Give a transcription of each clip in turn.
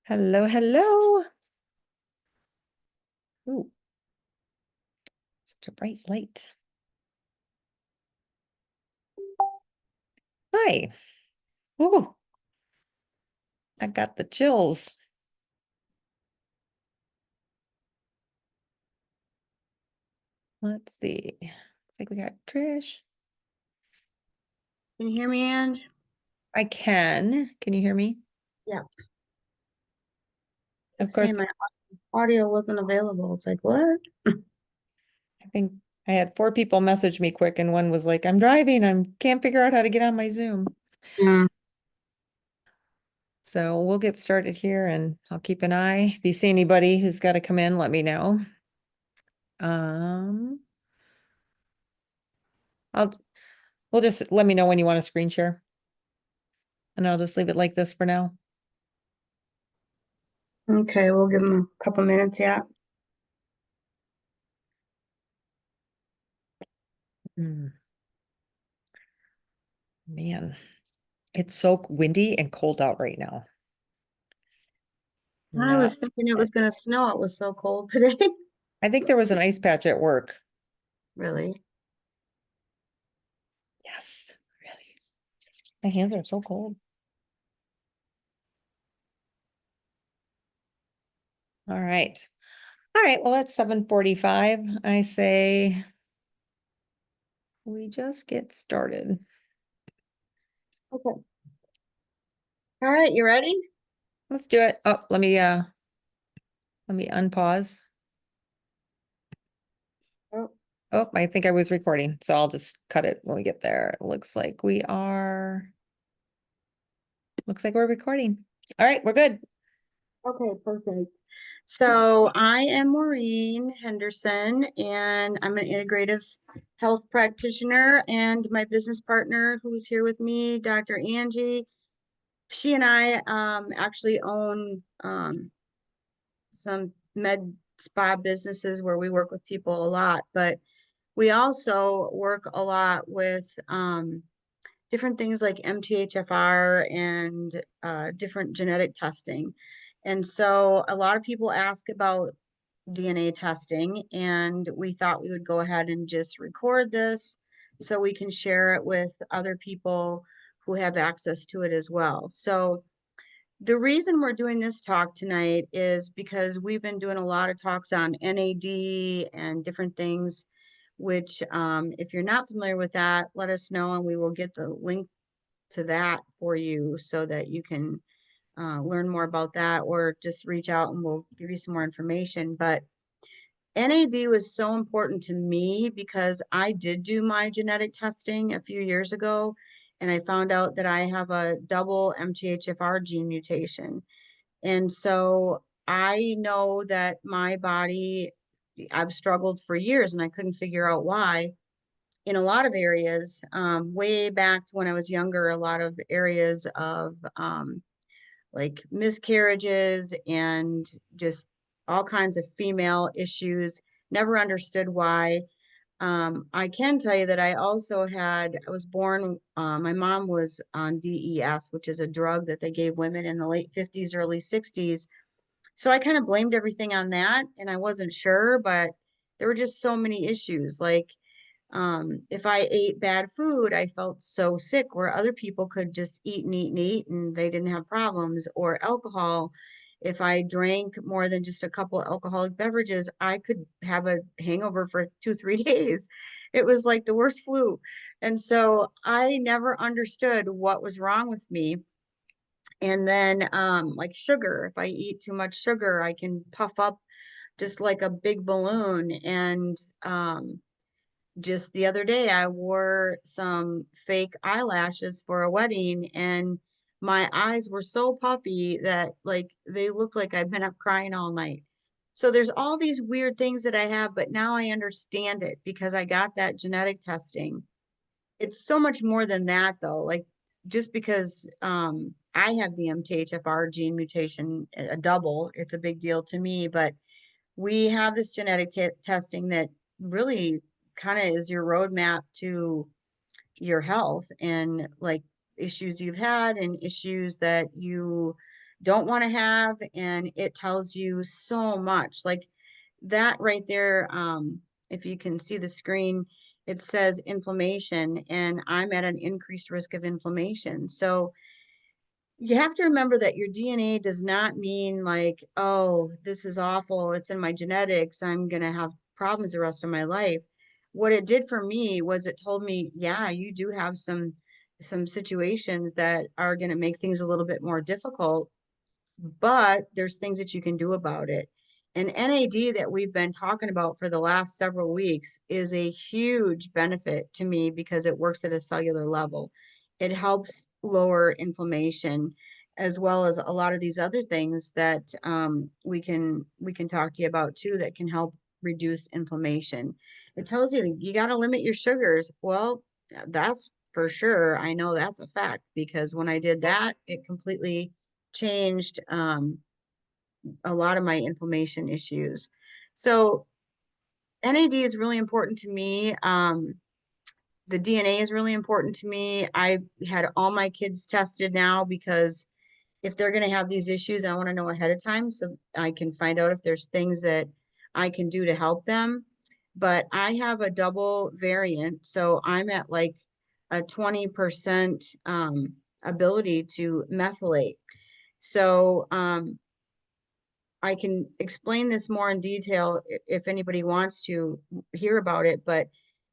Hello, hello. Ooh, such a bright light. Hi. Ooh, I got the chills. Let's see. Looks like we got Trish. Can you hear me, Ange? I can. Can you hear me? Yeah. Of course, Saying my audio wasn't available. It's like, what? I think I had 4 people message me quick and one was like, I'm driving. Can't figure out how to get on my Zoom. Mm. So we'll get started here and I'll keep an eye. If you see anybody who's got to come in, let me know. Um, we'll just let me know when you want to screen share. And I'll just leave it like this for now. Okay, we'll give them a couple minutes yet. Man, it's so windy and cold out right now. I Not, was thinking it was going to snow. It was so cold today. I think there was an ice patch at work. Really? Yes, really. My hands are so cold. All right. All right. Well, it's 7:45. I say we just get started. Okay. All right, you ready? Let's do it. Oh, let me unpause. Oh, Oh, I think I was recording, so I'll just cut it when we get there. It looks like we're recording. All right, we're good. okay, perfect. So I am Maureen Henderson, and I'm an integrative health practitioner, and my business partner who's here with me, Dr. Angie, she and I actually own some med spa businesses where we work with people a lot, but we also work a lot with different things like MTHFR and different genetic testing. And so a lot of people ask about DNA testing, and we thought we would go ahead and just record this so we can share it with other people who have access to it as well. So the reason we're doing this talk tonight is because we've been doing a lot of talks on NAD and different things, which if you're not familiar with that, let us know and we will get the link to that for you so that you can learn more about that, or just reach out and we'll give you some more information. But NAD was so important to me because I did do my genetic testing a few years ago and I found out that I have a double MTHFR gene mutation. And so I know that my body, I've struggled for years and I couldn't figure out why in a lot of areas. Way back to when I was younger, a lot of areas of like miscarriages and just all kinds of female issues, never understood why. I can tell you that I was born, my mom was on DES, which is a drug that they gave women in the late 50s, early 60s. So I kind of blamed everything on that, and I wasn't sure, but there were just so many issues. Like, if I ate bad food, I felt so sick, where other people could just eat and eat and eat and they didn't have problems. Or alcohol, if I drank more than just a couple alcoholic beverages, I could have a hangover for 2, 3 days. It was like the worst flu. And so I never understood what was wrong with me. And then like sugar, if I eat too much sugar, I can puff up just like a big balloon. And just the other day, I wore some fake eyelashes for a wedding, and my eyes were so puffy that like they looked like I'd been up crying all night. So there's all these weird things that I have, but now I understand it because I got that genetic testing. it's so much more than that though. Like just because I have the MTHFR gene mutation, a double, it's a big deal to me, but we have this genetic testing that really kind of is your roadmap to your health and like issues you've had and issues that you don't want to have. And it tells you so much. Like that right there, if you can see the screen, it says inflammation, and I'm at an increased risk of inflammation. So you have to remember that your DNA does not mean like, oh, this is awful. It's in my genetics. I'm going to have problems the rest of my life. What it did for me was it told me, yeah, you do have some situations that are going to make things a little bit more difficult, but there's things that you can do about it. And NAD that we've been talking about for the last several weeks is a huge benefit to me because it works at a cellular level. It helps lower inflammation as well as a lot of these other things that we can talk to you about too that can help reduce inflammation. It tells you you got to limit your sugars. Well, that's for sure. I know that's a fact because when I did that, it completely changed a lot of my inflammation issues. So NAD is really important to me. The DNA is really important to me. I had all my kids tested now because if they're going to have these issues, I want to know ahead of time so I can find out if there's things that I can do to help them. But I have a double variant, so I'm at like a 20% ability to methylate. So I can explain this more in detail if anybody wants to hear about it. But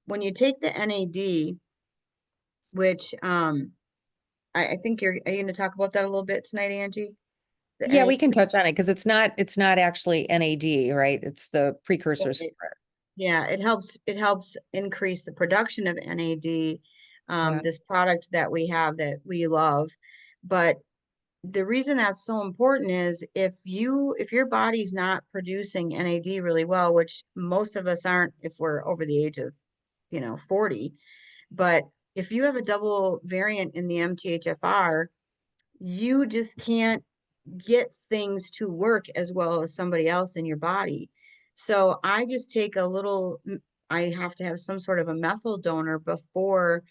when you take the NAD, which I think are you going to talk about that a little bit tonight, Angie? The Yeah, we NAD. can touch on it because it's not actually NAD, right? It's the precursors for it. Yeah, it helps increase the production of NAD, Yeah. this product that we have that we love. But the reason that's so important is if your body's not producing NAD really well, which most of us aren't if we're over the age of, 40, but if you have a double variant in the MTHFR, you just can't get things to work as well as somebody else in your body. So I just take a little, I have to have some sort of a methyl donor before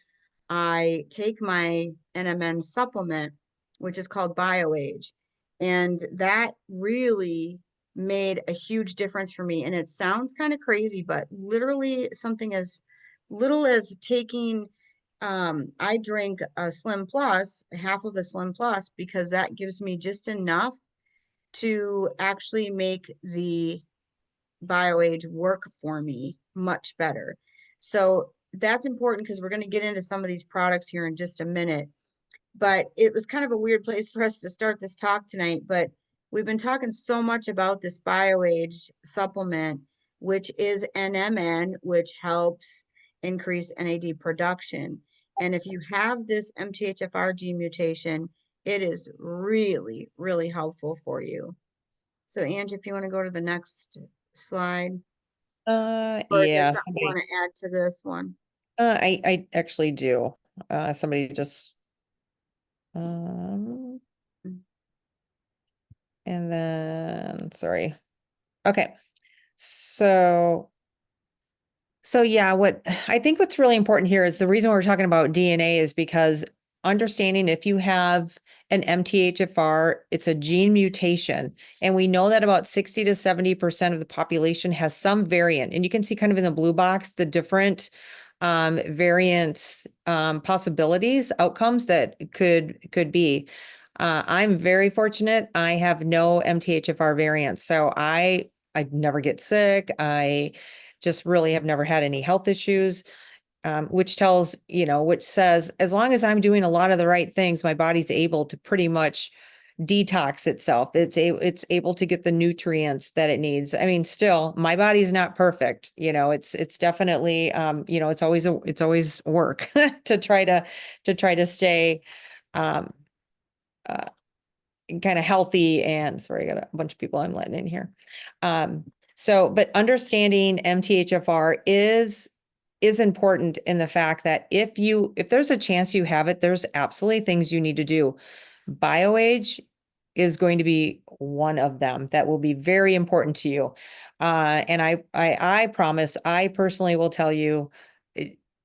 I take my NMN supplement, which is called BioAge. And that really made a huge difference for me. And it sounds kind of crazy, but literally something as little as taking, I drink a Slim Plus, half of a Slim Plus, because that gives me just enough to actually make the BioAge work for me much better. So that's important because we're going to get into some of these products here in just a minute. But it was kind of a weird place for us to start this talk tonight. But we've been talking so much about this BioAge supplement, which is NMN, which helps increase NAD production. And if you have this MTHFR gene mutation, it is really, really helpful for you. So, Angie, if you want to go to the next slide, or is there Yeah, something you want to add to this one? I actually do. Somebody just, um, and then, sorry. Okay. So, so yeah, what I think what's really important here is the reason we're talking about DNA is because understanding if you have an MTHFR, it's a gene mutation. And we know that about 60 to 70% of the population has some variant. And you can see kind of in the blue box, the different variants, possibilities, outcomes that could be. I'm very fortunate. I have no MTHFR variants. So I never get sick. I just really have never had any health issues, which says as long as I'm doing a lot of the right things, my body's able to pretty much detox itself. It's able to get the nutrients that it needs. I mean, still, my body's not perfect. It's definitely, it's always work to try to stay um uh, kind of healthy. And sorry, I got a bunch of people I'm letting in here. But understanding MTHFR is is important in the fact that if there's a chance you have it, there's absolutely things you need to do. BioAge is going to be one of them that will be very important to you. And I promise, I personally will tell you,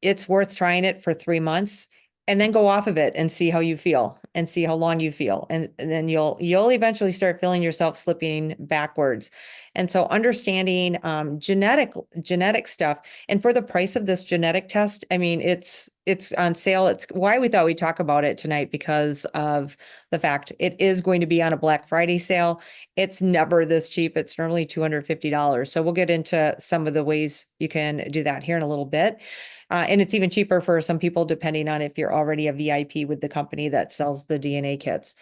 it's worth trying it for 3 months and then go off of it and see how you feel and see how long you feel. And then you'll eventually start feeling yourself slipping backwards. And so understanding genetic stuff. And for the price of this genetic test, I mean, it's on sale. It's why we thought we'd talk about it tonight, because of the fact it is going to be on a Black Friday sale. It's never this cheap. It's normally $250. So we'll get into some of the ways you can do that here in a little bit. And it's even cheaper for some people, depending on if you're already a VIP with the company that sells the DNA kits.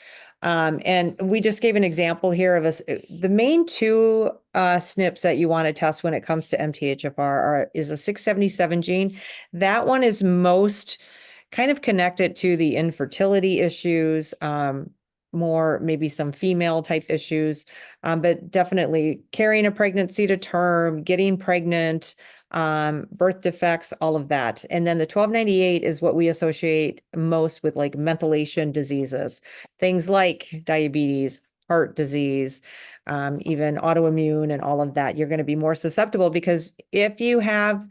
And we just gave an example here of the main two SNPs that you want to test when it comes to MTHFR is a 677 gene. That one is most kind of connected to the infertility issues, more maybe some female type issues, but definitely carrying a pregnancy to term, getting pregnant, birth defects, all of that. And then the 1298 is what we associate most with like methylation diseases, things like diabetes, heart disease, even autoimmune and all of that. You're going to be more susceptible because if you have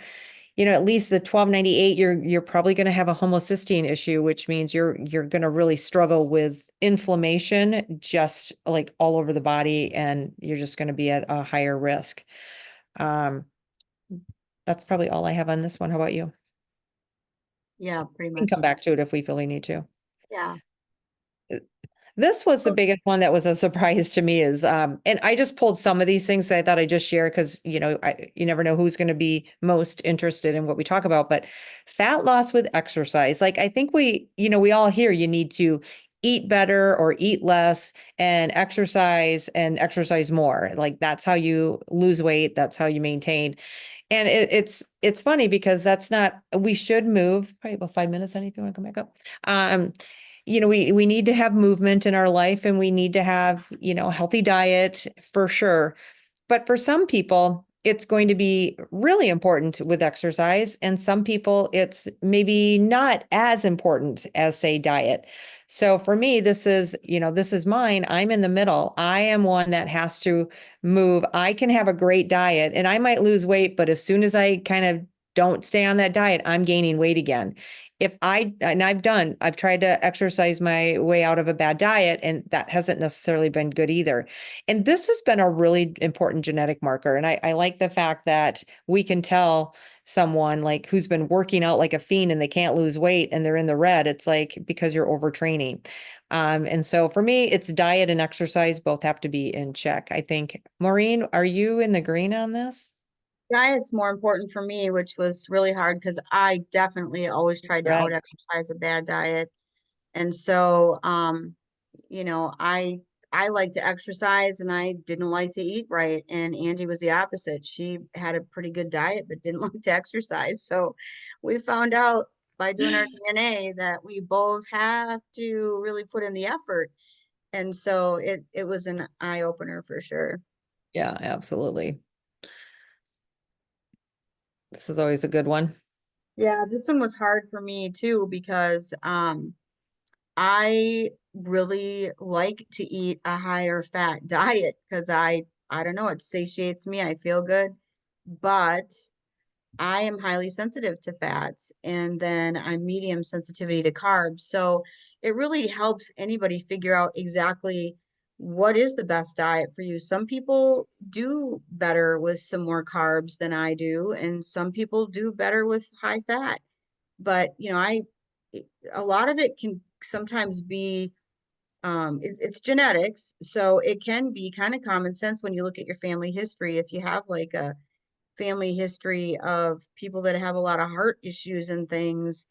at least the 1298, you're probably going to have a homocysteine issue, which means you're going to really struggle with inflammation just like all over the body, and you're just going to be at a higher risk. Um, that's probably all I have on this one. How about you? Yeah, pretty We can much. come back to it if we feel we need to. Yeah. This was the biggest one that was a surprise to me is, and I just pulled some of these things that I thought I'd just share because, you never know who's going to be most interested in what we talk about, but fat loss with exercise. Like, I think we all hear you need to eat better or eat less and exercise more. Like, that's how you lose weight. That's how you maintain. And it's funny because that's not, we should move probably about 5 minutes. If you want to come back up. We need to have movement in our life, and we need to have, a healthy diet for sure. But for some people, it's going to be really important with exercise. And some people, it's maybe not as important as, say, diet. So for me, this is mine. I'm in the middle. I am one that has to move. I can have a great diet and I might lose weight, but as soon as I kind of don't stay on that diet, I'm gaining weight again. I've tried to exercise my way out of a bad diet, and that hasn't necessarily been good either. And this has been a really important genetic marker. And I like the fact that we can tell someone like who's been working out like a fiend and they can't lose weight and they're in the red. It's like because you're overtraining. And so for me, it's diet and exercise both have to be in check. I think, Maureen, are you in the green on this? Diet's more important for me, which was really hard because I definitely always tried to out Red. exercise a bad diet. And so, I like to exercise and I didn't like to eat right. And Angie was the opposite. She had a pretty good diet, but didn't like to exercise. So we found out by doing our DNA that we both have to really put in the effort. And so it was an eye opener for sure. Yeah, absolutely. This is always a good one. Yeah, this one was hard for me too because I really like to eat a higher fat diet because I don't know, it satiates me. I feel good, but I am highly sensitive to fats and then I'm medium sensitivity to carbs. So it really helps anybody figure out exactly what is the best diet for you. Some people do better with some more carbs than I do, and some people do better with high fat. But, a lot of it can sometimes be it's genetics, so it can be kind of common sense when you look at your family history. If you have like a family history of people that have a lot of heart issues and things,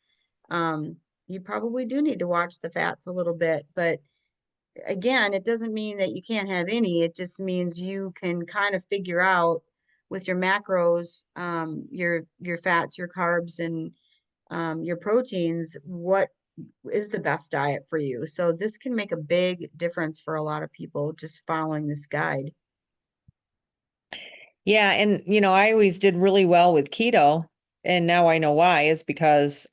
you probably do need to watch the fats a little bit. But again, it doesn't mean that you can't have any. It just means you can kind of figure out with your macros, your fats, your carbs, and your proteins, what is the best diet for you. So this can make a big difference for a lot of people just following this guide. Yeah, and I always did really well with keto. and now I know why, is because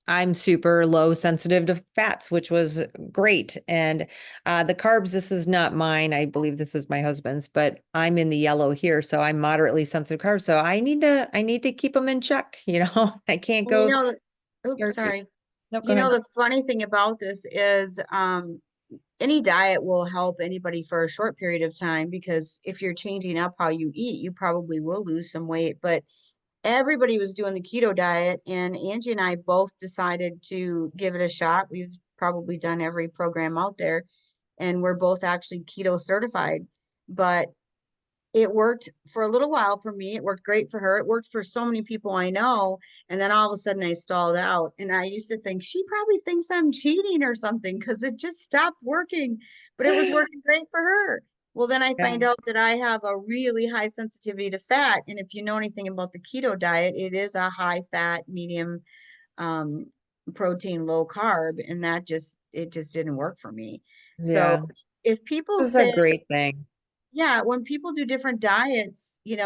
I'm super low sensitive to fats, which was great. And the carbs, this is not mine. I believe this is my husband's, but I'm in the yellow here, so I'm moderately sensitive to carbs. So I need to keep them in check. I can't And go oops, starchy. sorry. No, go ahead. The funny thing about this is any diet will help anybody for a short period of time because if you're changing up how you eat, you probably will lose some weight. But everybody was doing the keto diet, and Angie and I both decided to give it a shot. We've probably done every program out there, and we're both actually keto certified. But it worked for a little while for me. It worked great for her. It worked for so many people I know. And then all of a sudden I stalled out. And I used to think she probably thinks I'm cheating or something because it just stopped working, but it was working great for her. Well, then I Yeah. find out that I have a really high sensitivity to fat. And if you know anything about the keto diet, it is a high fat, medium um, protein, low carb. And it just didn't work for me. So Yeah. if people This is a say, great thing. yeah, when people do different diets, it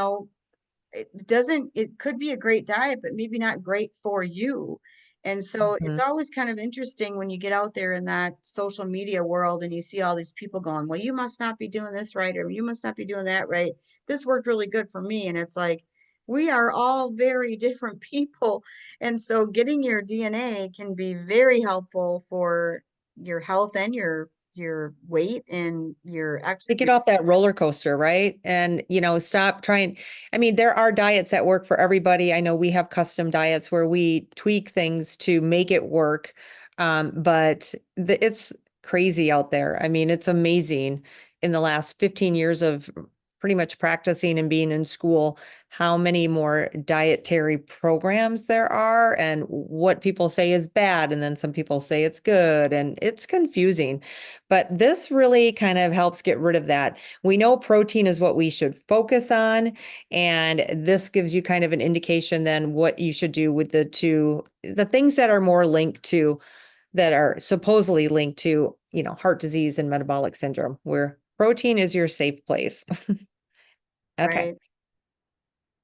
could be a great diet, but maybe not great for you. And so it's Mhm. always kind of interesting when you get out there in that social media world and you see all these people going, well, you must not be doing this right, or you must not be doing that right. This worked really good for me. And it's like, we are all very different people. And so getting your DNA can be very helpful for your health and your weight and your To ex get your off that roller coaster, right? And, stop trying. I mean, there are diets that work for everybody. I know we have custom diets where we tweak things to make it work. But it's crazy out there. I mean, it's amazing in the last 15 years of pretty much practicing and being in school, how many more dietary programs there are and what people say is bad. And then some people say it's good, and it's confusing. But this really kind of helps get rid of that. We know protein is what we should focus on, and this gives you kind of an indication then what you should do with the things that are more linked to, that are supposedly linked to, heart disease and metabolic syndrome, where protein is your safe place. Okay. right.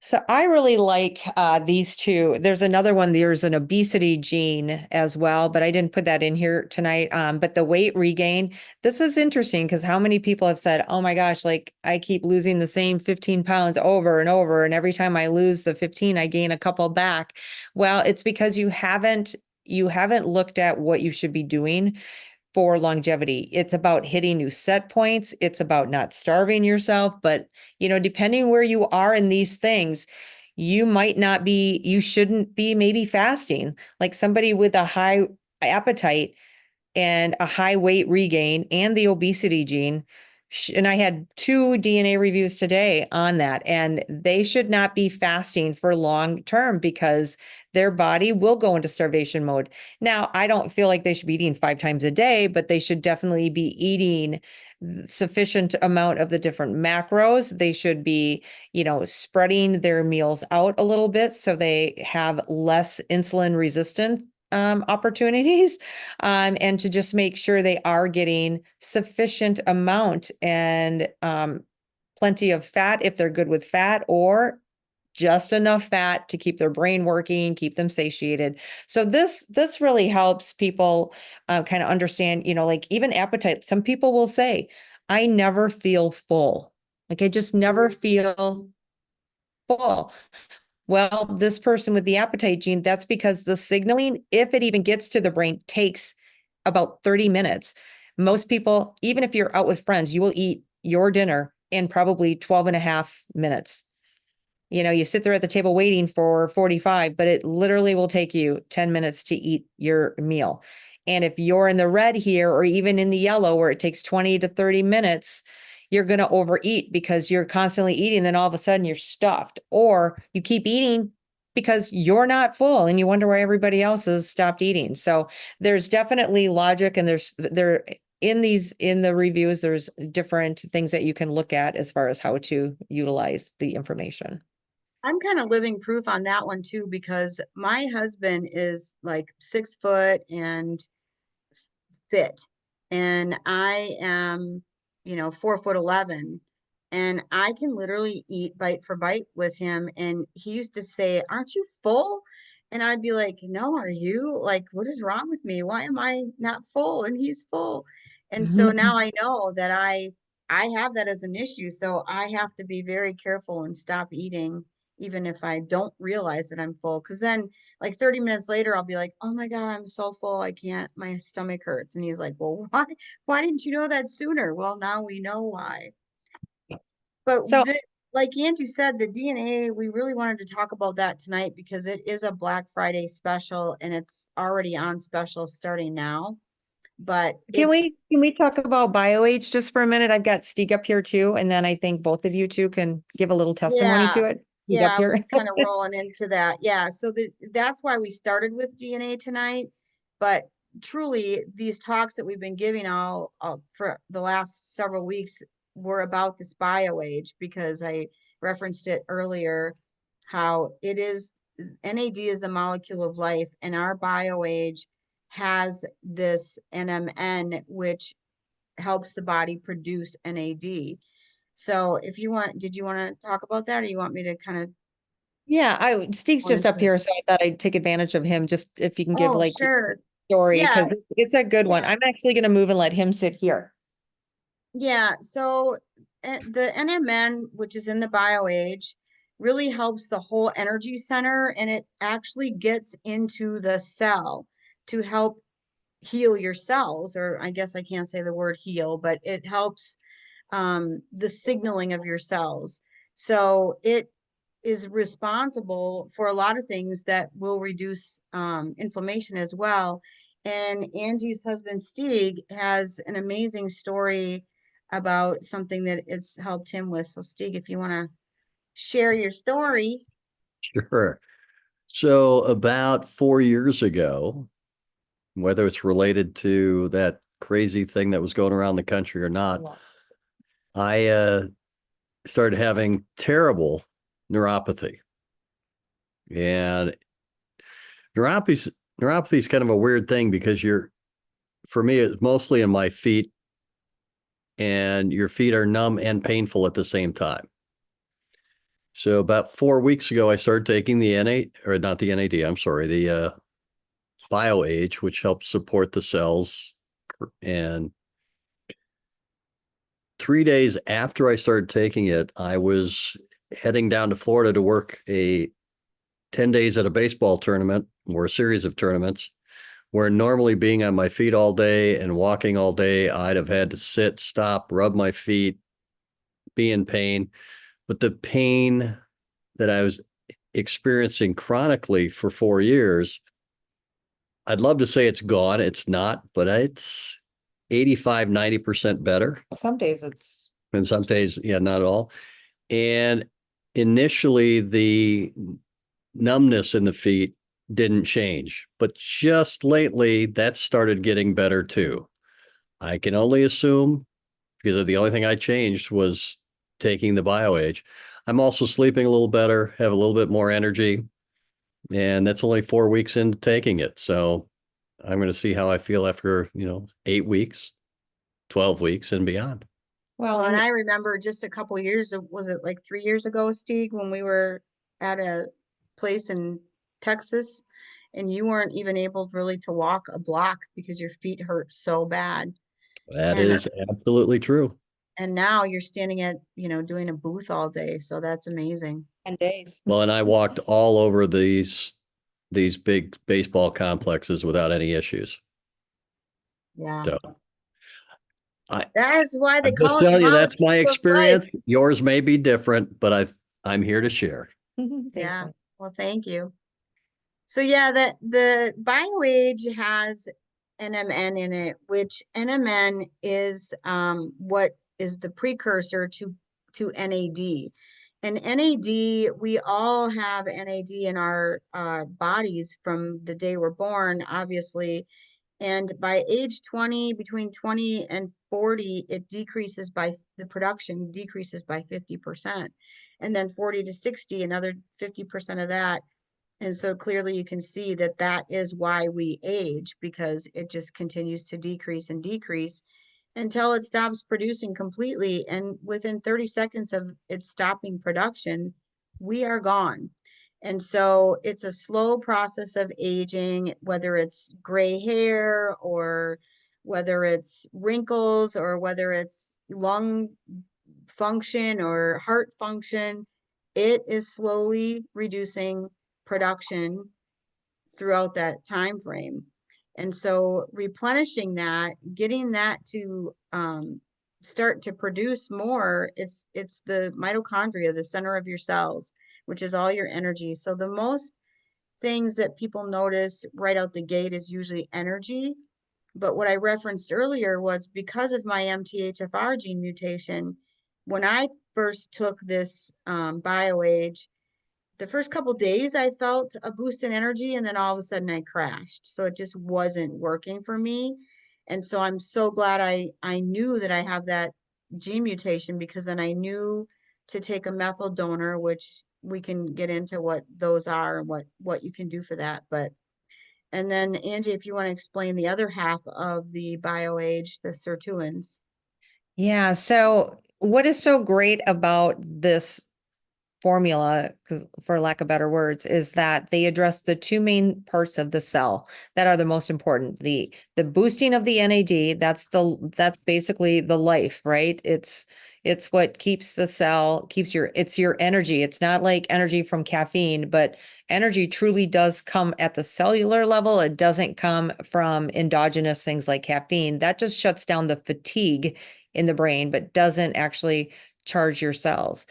So I really like these two. There's another one. There's an obesity gene as well, but I didn't put that in here tonight. But the weight regain, this is interesting because how many people have said, "Oh my gosh, like I keep losing the same 15 pounds over and over, and every time I lose the 15, I gain a couple back." Well, it's because you haven't looked at what you should be doing for longevity. It's about hitting new set points. It's about not starving yourself. But, depending where you are in these things, you shouldn't be maybe fasting. Like somebody with a high appetite and a high weight regain and the obesity gene. And I had two DNA reviews today on that, and they should not be fasting for long term because their body will go into starvation mode. Now, I don't feel like they should be eating 5 times a day, but they should definitely be eating sufficient amount of the different macros. They should be, spreading their meals out a little bit so they have less insulin resistant opportunities, and to just make sure they are getting sufficient amount and plenty of fat if they're good with fat, or just enough fat to keep their brain working, keep them satiated. So this really helps people kind of understand, like even appetite. Some people will say, I never feel full. Like I just never feel full. Well, this person with the appetite gene, that's because the signaling, if it even gets to the brain, takes about 30 minutes. Most people, even if you're out with friends, you will eat your dinner in probably 12 and a half minutes. You sit there at the table waiting for 45, but it literally will take you 10 minutes to eat your meal. And if you're in the red here, or even in the yellow where it takes 20 to 30 minutes, you're going to overeat because you're constantly eating. Then all of a sudden you're stuffed, or you keep eating because you're not full and you wonder why everybody else has stopped eating. So there's definitely logic, and in the reviews, there's different things that you can look at as far as how to utilize the information. I'm kind of living proof on that one too, because my husband is like 6 foot and fit, and I am, 4'11", and I can literally eat bite for bite with him. And he used to say, "Aren't you full?" And I'd be like, "No, are you? Like, what is wrong with me? Why am I not full?" And he's full. And so now I know that I have that as an issue. So I have to be very careful and stop eating, even if I don't realize that I'm full. Because then, like 30 minutes later, I'll be like, "Oh my God, I'm so full. I can't, my stomach hurts." And he's like, "Well, why didn't you know that sooner?" Well, now we know why. But So like Angie said, the DNA, we really wanted to talk about that tonight because it is a Black Friday special and it's already on special starting now. But it's, can we talk about BioH just for a minute? I've got Stieg up here too, and then I think both of you two can give a little testimony yeah, to it. Stieg yeah, up I was here. just kind of rolling into that. Yeah, so that's why we started with DNA tonight. But truly, these talks that we've been giving all for the last several weeks were about this bio age because I referenced it earlier, how it is NAD is the molecule of life, and our bio age has this NMN, which helps the body produce NAD. So if you want, did you want to talk about that, or you want me to kind of Yeah, Stieg's go just into up it? here, so I thought I'd take advantage of him just if you can give Oh, like your sure. story Yeah, because it's a good one. yeah, I'm actually going to move and let him sit here. yeah. So the NMN, which is in the bioage, really helps the whole energy center, and it actually gets into the cell to help heal your cells, or I guess I can't say the word heal, but it helps the signaling of your cells. So it is responsible for a lot of things that will reduce inflammation as well. And Angie's husband, Stieg, has an amazing story about something that it's helped him with. So, Stieg, if you want to share your story. Sure. So about 4 years ago, whether it's related to that crazy thing that was going around the country or not, I started having terrible neuropathy. And neuropathy neuropathy is kind of a weird thing because for me, it's mostly in my feet, and your feet are numb and painful at the same time. So about 4 weeks ago, I started taking the NA, or not the NAD, I'm sorry, the BioAge, which helps support the cells. And 3 days after I started taking it, I was heading down to Florida to work 10 days at a baseball tournament or a series of tournaments where normally being on my feet all day and walking all day, I'd have had to sit, stop, rub my feet, be in pain. But the pain that I was experiencing chronically for 4 years, I'd love to say it's gone. It's not, but it's 85, 90% better. Some days it's And some days, yeah, not at all. And initially, the numbness in the feet didn't change, but just lately, that started getting better too. I can only assume because the only thing I changed was taking the BioAge. I'm also sleeping a little better, have a little bit more energy, and that's only 4 weeks into taking it. So I'm going to see how I feel after, 8 weeks, 12 weeks, and beyond. well, Well, and and I remember just a couple years, was it like 3 years ago, Stieg, when we were at a place in Texas and you weren't even able really to walk a block because your feet hurt so bad. That And is absolutely true. and now you're standing at, doing a booth all day. So that's amazing. 10 days. Well, and I walked all over these big baseball complexes without any issues. Yeah. So I, That is why they I'm just call us telling you that's my molecules of life. experience. Yours may be different, but I'm here to share. Thanks. Yeah. Well, thank you. So yeah, the BioAge has NMN in it, which NMN is what is the precursor to NAD. And NAD, we all have NAD in our bodies from the day we're born, obviously. And by age 20, between 20 and 40, the production decreases by 50%. And then 40 to 60, another 50% of that. And so clearly you can see that that is why we age, because it just continues to decrease and decrease. until it stops producing completely. And within 30 seconds of it stopping production, we are gone. And so it's a slow process of aging, whether it's gray hair or whether it's wrinkles or whether it's lung function or heart function. It is slowly reducing production throughout that time frame. And so replenishing that, getting that to start to produce more, it's the mitochondria, the center of your cells, which is all your energy. So the most things that people notice right out the gate is usually energy. But what I referenced earlier was because of my MTHFR gene mutation, when I first took this BioAge, the first couple days I felt a boost in energy, and then all of a sudden I crashed. So it just wasn't working for me. And so I'm so glad I knew that I have that gene mutation, because then I knew to take a methyl donor, which we can get into what those are and what you can do for that. But and then Angie, if you want to explain the other half of the BioAge, the sirtuins. Yeah. So what is so great about this formula, 'cause for lack of better words, is that they address the two main parts of the cell that are the most important. The boosting of the NAD, that's basically the life, right? It's what keeps the cell, it's your energy. It's not like energy from caffeine, but energy truly does come at the cellular level. It doesn't come from endogenous things like caffeine. That just shuts down the fatigue in the brain, but doesn't actually charge your cells.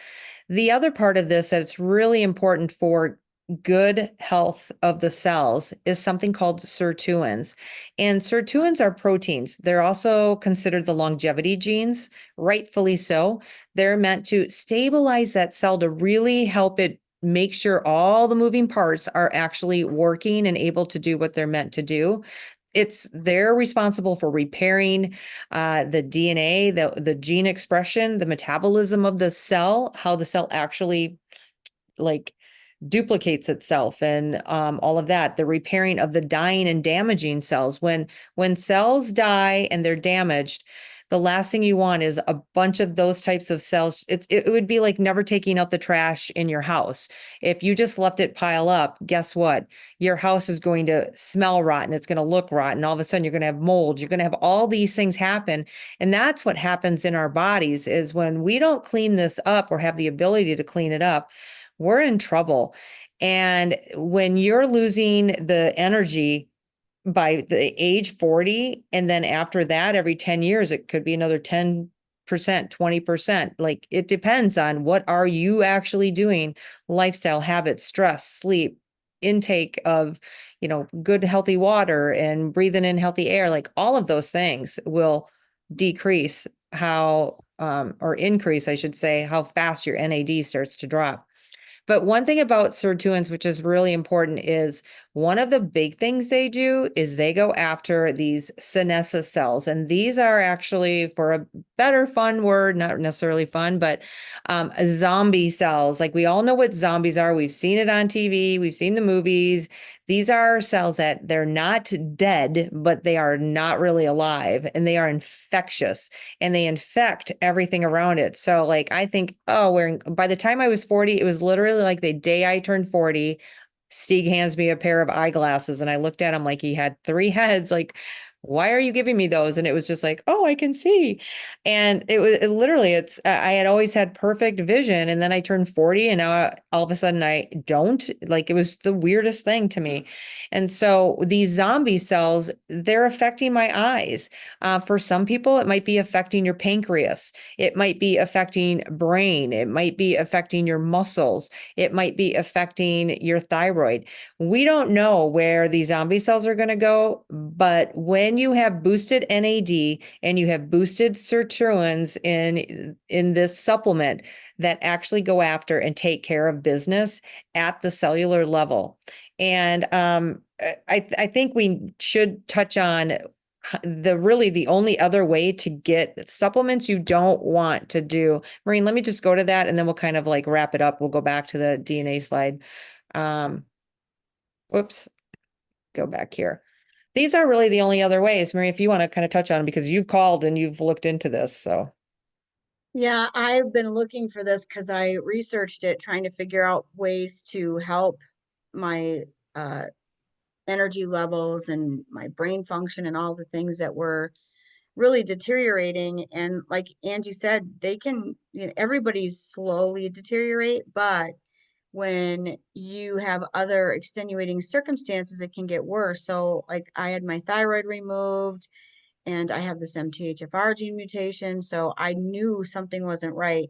The other part of this that's really important for good health of the cells is something called sirtuins. And sirtuins are proteins. They're also considered the longevity genes, rightfully so. They're meant to stabilize that cell to really help it make sure all the moving parts are actually working and able to do what they're meant to do. They're responsible for repairing the DNA, the gene expression, the metabolism of the cell, how the cell actually like duplicates itself, and all of that, the repairing of the dying and damaging cells. When cells die and they're damaged, the last thing you want is a bunch of those types of cells. It would be like never taking out the trash in your house. If you just left it pile up, guess what? Your house is going to smell rotten. It's going to look rotten. All of a sudden you're going to have mold. You're going to have all these things happen. And that's what happens in our bodies is when we don't clean this up or have the ability to clean it up, we're in trouble. And when you're losing the energy by the age 40, and then after that, every 10 years, it could be another 10%, 20%. Like it depends on what are you actually doing, lifestyle habits, stress, sleep, intake of, good healthy water and breathing in healthy air. Like all of those things will decrease or increase, I should say, how fast your NAD starts to drop. But one thing about sirtuins, which is really important, is one of the big things they do is they go after these senescent cells. And these are actually, for a better fun word, not necessarily fun, but zombie cells. Like we all know what zombies are. We've seen it on TV. We've seen the movies. These are cells that they're not dead, but they are not really alive, and they are infectious, and they infect everything around it. So like, I think, by the time I was 40, it was literally like the day I turned 40, Stieg hands me a pair of eyeglasses, and I looked at him like he had three heads. Like, why are you giving me those? And it was just like, oh, I can see. And I had always had perfect vision. And then I turned 40, and now all of a sudden I don't. Like, it was the weirdest thing to me. And so these zombie cells, they're affecting my eyes. For some people, it might be affecting your pancreas. It might be affecting brain. It might be affecting your muscles. It might be affecting your thyroid. We don't know where these zombie cells are going to go, but when you have boosted NAD and you have boosted sirtuins in this supplement that actually go after and take care of business at the cellular level. And I think we should touch on the only other way to get supplements you don't want to do. Maureen, let me just go to that, and then we'll kind of like wrap it up. We'll go back to the DNA slide. Whoops, go back here. these are really the only other ways. Mary, if you want to kind of touch on it, because you've called and you've looked into this, so. Yeah, I've been looking for this because I researched it, trying to figure out ways to help my uh, energy levels and my brain function and all the things that were really deteriorating. And like Angie said, they can, everybody's slowly deteriorate, but when you have other extenuating circumstances, it can get worse. So, like, I had my thyroid removed and I have this MTHFR gene mutation. So, I knew something wasn't right.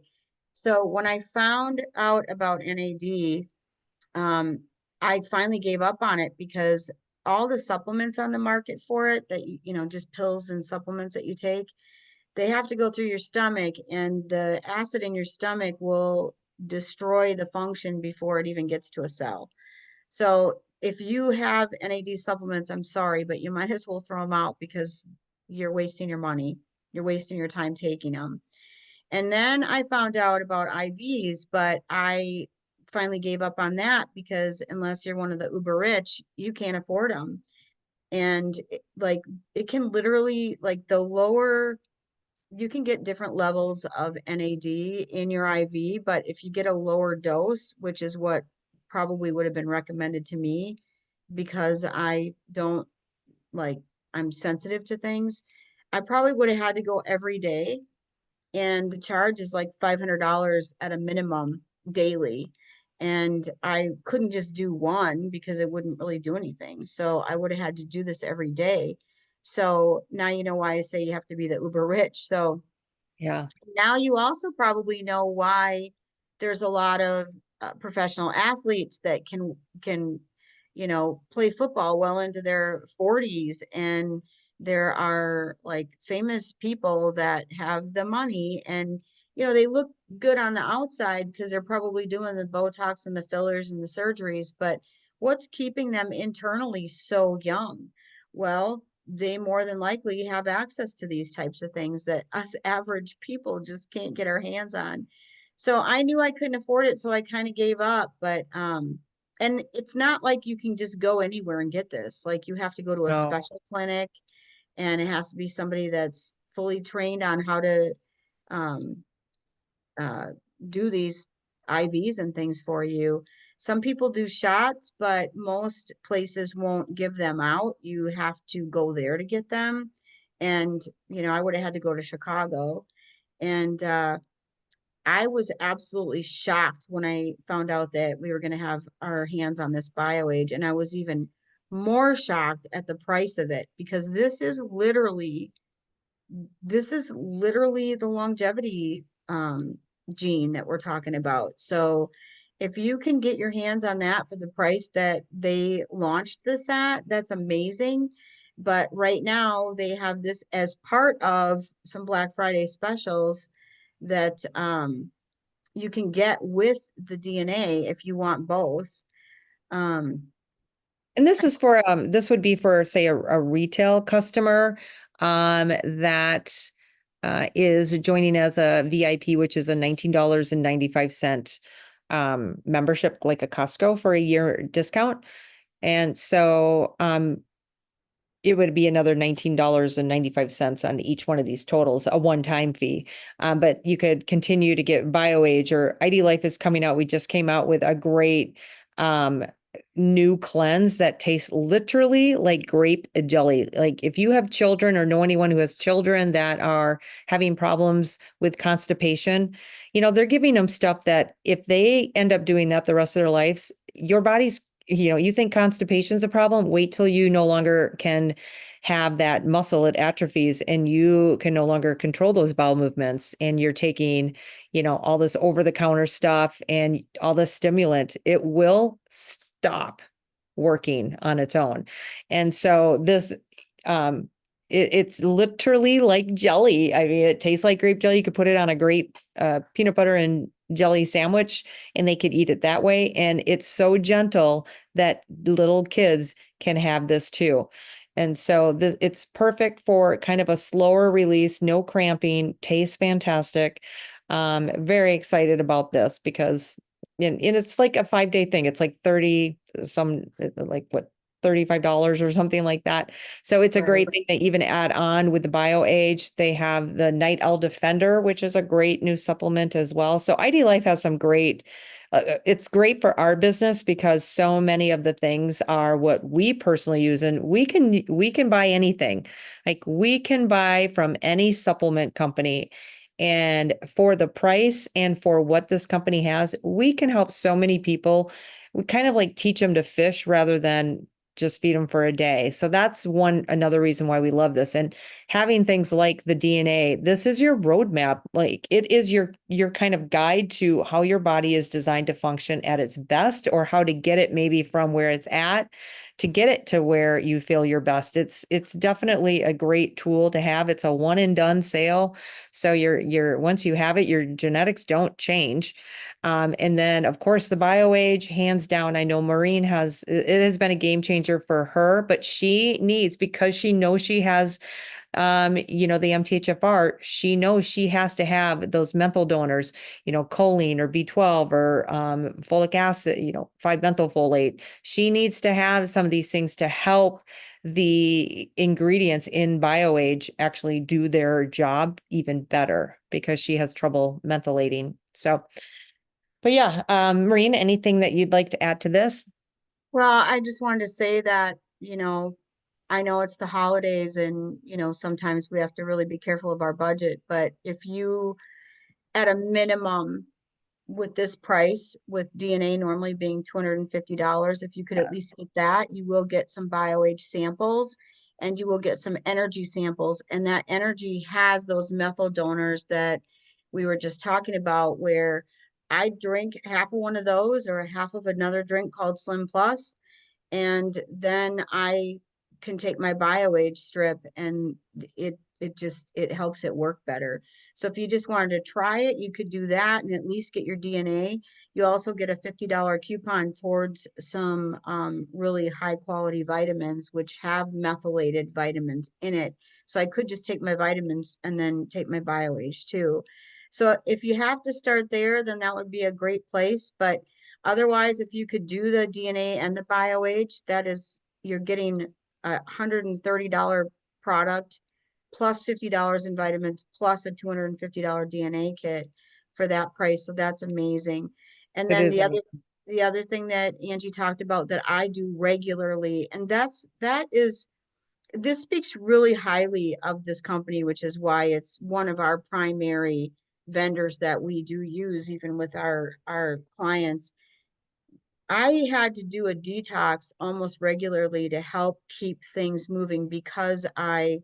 So, when I found out about NAD, um, I finally gave up on it because all the supplements on the market for it that just pills and supplements that you take, they have to go through your stomach, and the acid in your stomach will destroy the function before it even gets to a cell. So if you have NAD supplements, I'm sorry, but you might as well throw them out because you're wasting your money. You're wasting your time taking them. And then I found out about IVs, but I finally gave up on that because unless you're one of the uber rich, you can't afford them. And like it can literally, like, the lower, you can get different levels of NAD in your IV, but if you get a lower dose, which is what probably would have been recommended to me because I don't, like, I'm sensitive to things, I probably would have had to go every day. And the charge is like $500 at a minimum daily. And I couldn't just do one because it wouldn't really do anything. So I would have had to do this every day. So now you know why I say you have to be the uber rich. So Yeah. now you also probably know why there's a lot of professional athletes that can play football well into their 40s, and there are like famous people that have the money, and they look good on the outside because they're probably doing the Botox and the fillers and the surgeries, but what's keeping them internally so young? Well, they more than likely have access to these types of things that us average people just can't get our hands on. So I knew I couldn't afford it, so I kind of gave up. But and it's not like you can just go anywhere and get this. Like, you have to go to a No. special clinic, and it has to be somebody that's fully trained on how to um uh, do these IVs and things for you. Some people do shots, but most places won't give them out. You have to go there to get them. And, I would have had to go to Chicago. And I was absolutely shocked when I found out that we were going to have our hands on this BioAge. And I was even more shocked at the price of it because this is literally the longevity gene that we're talking about. So if you can get your hands on that for the price that they launched this at, that's amazing. But right now they have this as part of some Black Friday specials that you can get with the DNA if you want both. Um, And this is for this would be for, say, a retail customer that is joining as a VIP, which is a $19.95 membership, like a Costco, for a year discount. And so it would be another $19.95 on each one of these totals, a one-time fee. But you could continue to get BioAge, or ID Life is coming out. We just came out with a great new cleanse that tastes literally like grape jelly. Like, if you have children or know anyone who has children that are having problems with constipation, they're giving them stuff that if they end up doing that the rest of their lives, your body's, you think constipation's a problem, wait till you no longer can have that muscle, it atrophies, and you can no longer control those bowel movements, and you're taking, all this over-the-counter stuff and all this stimulant, it will stop working on its own. And so this, it's literally like jelly. I mean, it tastes like grape jelly. You could put it on a grape peanut butter and jelly sandwich, and they could eat it that way. And it's so gentle that little kids can have this too. And so it's perfect for kind of a slower release, no cramping, tastes fantastic. Very excited about this because and it's like a 5-day thing. It's like 30 some, like what, $35 or something like that. So it's a great Right. thing to even add on with the BioAge. They have the Night Owl Defender, which is a great new supplement as well. So ID Life has some great, it's great for our business because so many of the things are what we personally use, and we can buy anything. Like we can buy from any supplement company. And for the price and for what this company has, we can help so many people. We kind of like teach them to fish rather than just feed them for a day. So that's another reason why we love this. And having things like the DNA, this is your roadmap. Like it is your kind of guide to how your body is designed to function at its best, or how to get it maybe from where it's at to get it to where you feel your best. It's definitely a great tool to have. It's a one and done sale. So you're once you have it, your genetics don't change. And then of course the BioAge, hands down, I know Maureen it has been a game changer for her, but she needs, because she knows she has the MTHFR, she knows she has to have those menthol donors, choline or B12 or folic acid, 5-methylfolate. She needs to have some of these things to help the ingredients in BioAge actually do their job even better because she has trouble mentholating. So, but yeah, Maureen, anything that you'd like to add to this? Well, I just wanted to say that, I know it's the holidays and, sometimes we have to really be careful of our budget, but if you, at a minimum, with this price, with DNA normally being $250, if you could at Yeah, least get that, you will get some BioAge samples and you will get some energy samples. And that energy has those methyl donors that we were just talking about, where I drink half of one of those or half of another drink called Slim Plus, and then I can take my BioAge strip and it helps it work better. So if you just wanted to try it, you could do that and at least get your DNA. You also get a $50 coupon towards some really high quality vitamins, which have methylated vitamins in it. So I could just take my vitamins and then take my BioAge too. So if you have to start there, then that would be a great place. But otherwise, if you could do the DNA and the BioAge, you're getting $130 product plus $50 in vitamins plus a $250 DNA kit for that price. So that's amazing. And it then is. the other thing that Angie talked about that I do regularly, and this speaks really highly of this company, which is why it's one of our primary vendors that we do use even with our clients. I had to do a detox almost regularly to help keep things moving because I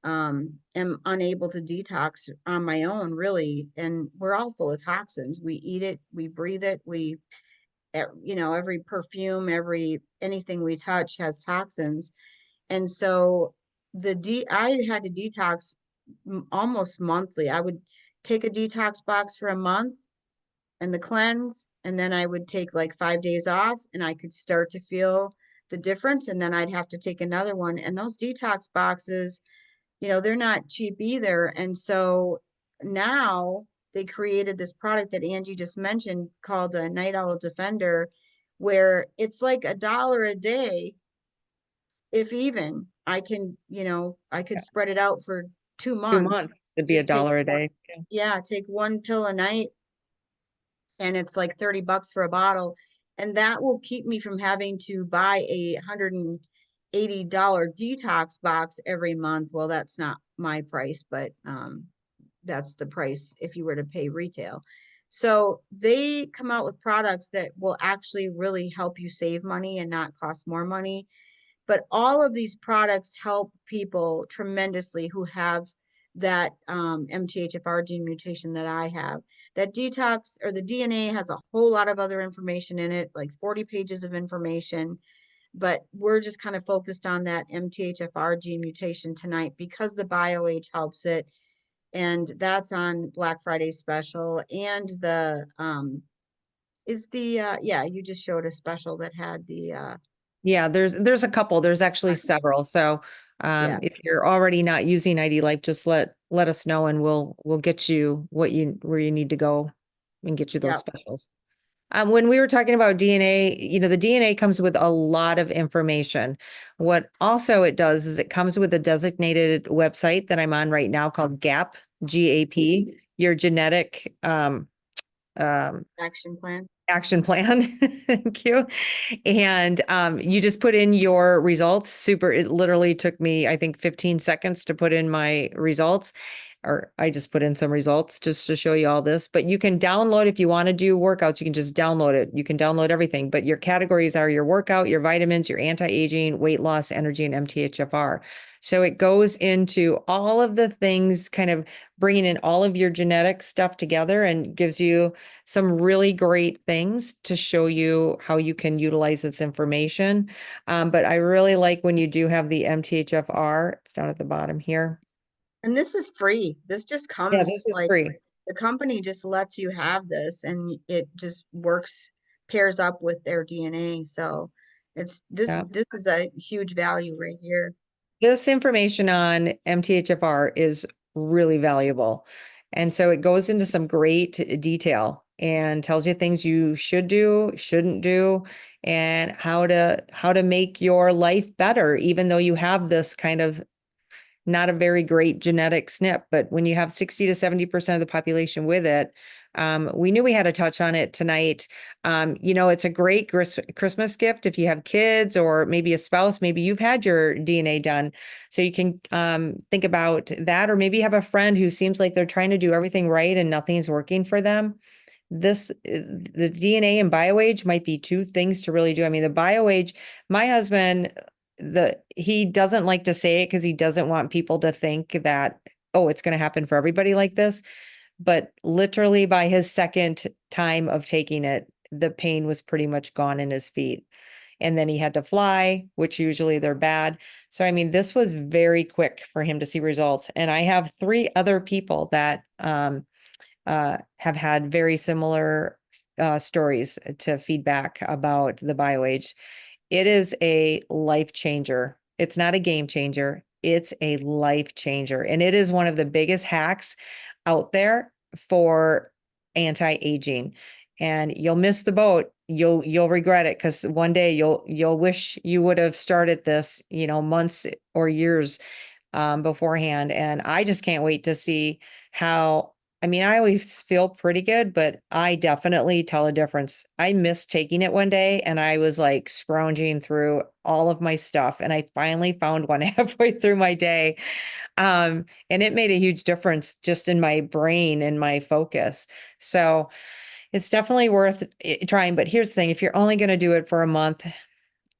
am unable to detox on my own, really. And we're all full of toxins. We eat it, we breathe it, every perfume, anything we touch has toxins. And so I had to detox almost monthly. I would take a detox box for a month and the cleanse, and then I would take like 5 days off and I could start to feel the difference. And then I'd have to take another one. And those detox boxes, they're not cheap either. And so now they created this product that Angie just mentioned called the Night Owl Defender, where it's like $1 a day, if even. I could spread it out for 2 months. 2 months, it'd be a Just take dollar a one, day. yeah, take one pill a night and it's like 30 bucks for a bottle. And that will keep me from having to buy a $180 detox box every month. Well, that's not my price, but that's the price if you were to pay retail. So they come out with products that will actually really help you save money and not cost more money. But all of these products help people tremendously who have that MTHFR gene mutation that I have. That detox or the DNA has a whole lot of other information in it, like 40 pages of information. But we're just kind of focused on that MTHFR gene mutation tonight because the BioAge helps it. And that's on Black Friday special. And you just showed a special that had Yeah, there's a couple. There's actually several. So yeah. if you're already not using ID Life, just let us know and we'll get you where you need to go and get you those Yeah. specials. When we were talking about DNA, the DNA comes with a lot of information. What also it does is it comes with a designated website that I'm on right now called GAP, GAP, your genetic um, Action plan. action plan. Thank you. And you just put in your results. It literally took me, I think, 15 seconds to put in my results. Or I just put in some results just to show you all this. But you can download if you want to do workouts, you can just download it. You can download everything. But your categories are your workout, your vitamins, your anti-aging, weight loss, energy, and MTHFR. So it goes into all of the things, kind of bringing in all of your genetic stuff together, and gives you some really great things to show you how you can utilize this information. But I really like when you do have the MTHFR. It's down at the bottom here. And this is free. This just Yeah, comes this is like free. the company just lets you have this and it just works, pairs up with their DNA. So it's Yeah. this is a huge value right here. This information on MTHFR is really valuable. And so it goes into some great detail and tells you things you should do, shouldn't do, and how to make your life better, even though you have this kind of not a very great genetic SNP. But when you have 60 to 70% of the population with it, we knew we had to touch on it tonight. It's a great Christmas gift if you have kids or maybe a spouse, maybe you've had your DNA done. So you can think about that, or maybe you have a friend who seems like they're trying to do everything right and nothing's working for them. The DNA and BioAge might be two things to really do. I mean, the BioAge, my husband, he doesn't like to say it because he doesn't want people to think that, oh, it's going to happen for everybody like this. But literally by his second time of taking it, the pain was pretty much gone in his feet. And then he had to fly, which usually they're bad. So, I mean, this was very quick for him to see results. And I have three other people that have had very similar stories to feedback about the BioAge. It is a life changer. It's not a game changer. It's a life changer. And it is one of the biggest hacks out there for anti-aging. And you'll miss the boat. You'll regret it, because one day you'll wish you would have started this, months or years beforehand. And I just can't wait to see how. I mean, I always feel pretty good, but I definitely tell a difference. I missed taking it one day and I was like scrounging through all of my stuff, and I finally found one halfway through my day. And it made a huge difference just in my brain and my focus. So it's definitely worth trying. But here's the thing, if you're only going to do it for a month,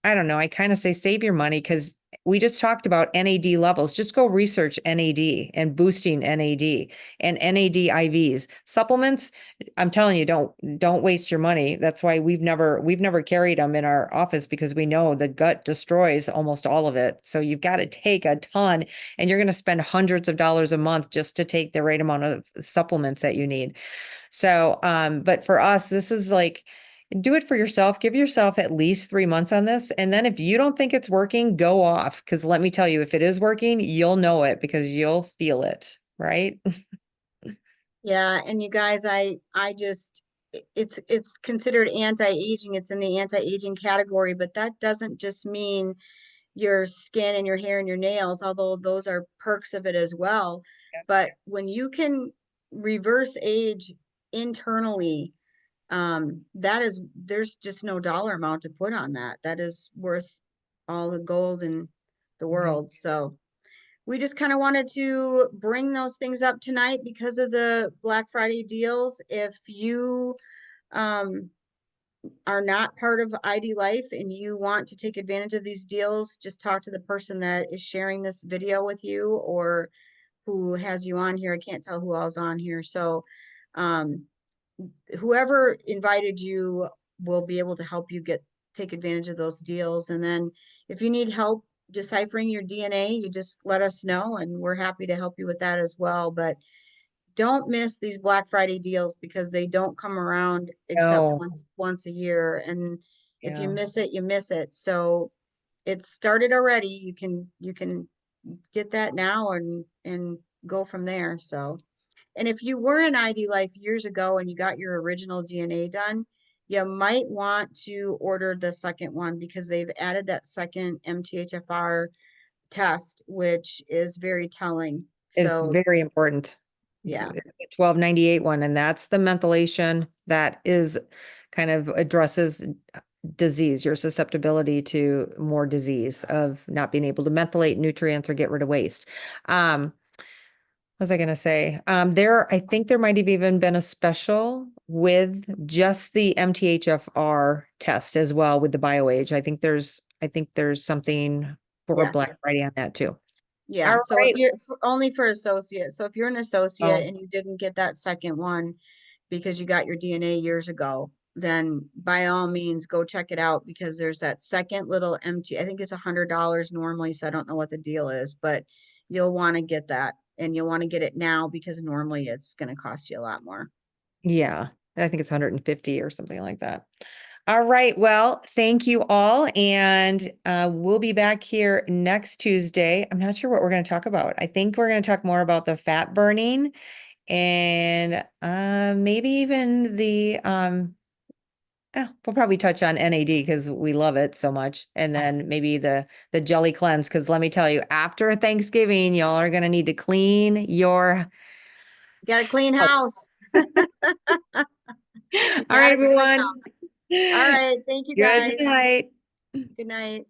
I don't know. I kind of say save your money, because we just talked about NAD levels. Just go research NAD and boosting NAD and NAD IVs. Supplements, I'm telling you, don't waste your money. That's why we've never carried them in our office, because we know the gut destroys almost all of it. So you've got to take a ton, and you're going to spend hundreds of dollars a month just to take the right amount of supplements that you need. So, but for us, this is like, do it for yourself. Give yourself at least 3 months on this. And then if you don't think it's working, go off. Because let me tell you, if it is working, you'll know it because you'll feel it, right? Yeah, and you guys, I just it's considered anti-aging. It's in the anti-aging category, but that doesn't just mean your skin and your hair and your nails, although those are perks of it as well. But when you can reverse age internally, that is, there's just no dollar amount to put on that. That is worth all the gold in the Mhm. world. So we just kind of wanted to bring those things up tonight because of the Black Friday deals. If you um, are not part of ID Life and you want to take advantage of these deals, just talk to the person that is sharing this video with you or who has you on here. I can't tell who all's on here. So um, whoever invited you will be able to help you take advantage of those deals. And then if you need help deciphering your DNA, you just let us know and we're happy to help you with that as well. But don't miss these Black Friday deals because they don't come around except No, once a year. And if you yeah. miss it, you miss it. So it's started already. You can get that now and go from there. So and if you were in ID Life years ago and you got your original DNA done, you might want to order the second one because they've added that second MTHFR test, which is very telling. It's So, very important. It's yeah, the 1298 one, and that's the methylation that is kind of addresses disease, your susceptibility to more disease of not being able to methylate nutrients or get rid of waste. What was I gonna say? I think there might have even been a special with just the MTHFR test as well with the BioAge. I think there's something for yes. Black Friday on that too. Yeah, All so if right. you're only for associate, so if you're an associate Oh, and you didn't get that second one because you got your DNA years ago, then by all means go check it out because there's that second little empty, I think it's $100 normally, so I don't know what the deal is, but you'll want to get that and you'll want to get it now because normally it's going to cost you a lot more. yeah. I think it's 150 or something like that. All right. Well, thank you all. And we'll be back here next Tuesday. I'm not sure what we're going to talk about. I think we're going to talk more about the fat burning and maybe even we'll probably touch on NAD because we love it so much. And then maybe the jelly cleanse, because let me tell you, after Thanksgiving, y'all are going to need to clean your You got a clean house. house. You All right, got a clean everyone. house. All right, thank you Good guys. night. Good night.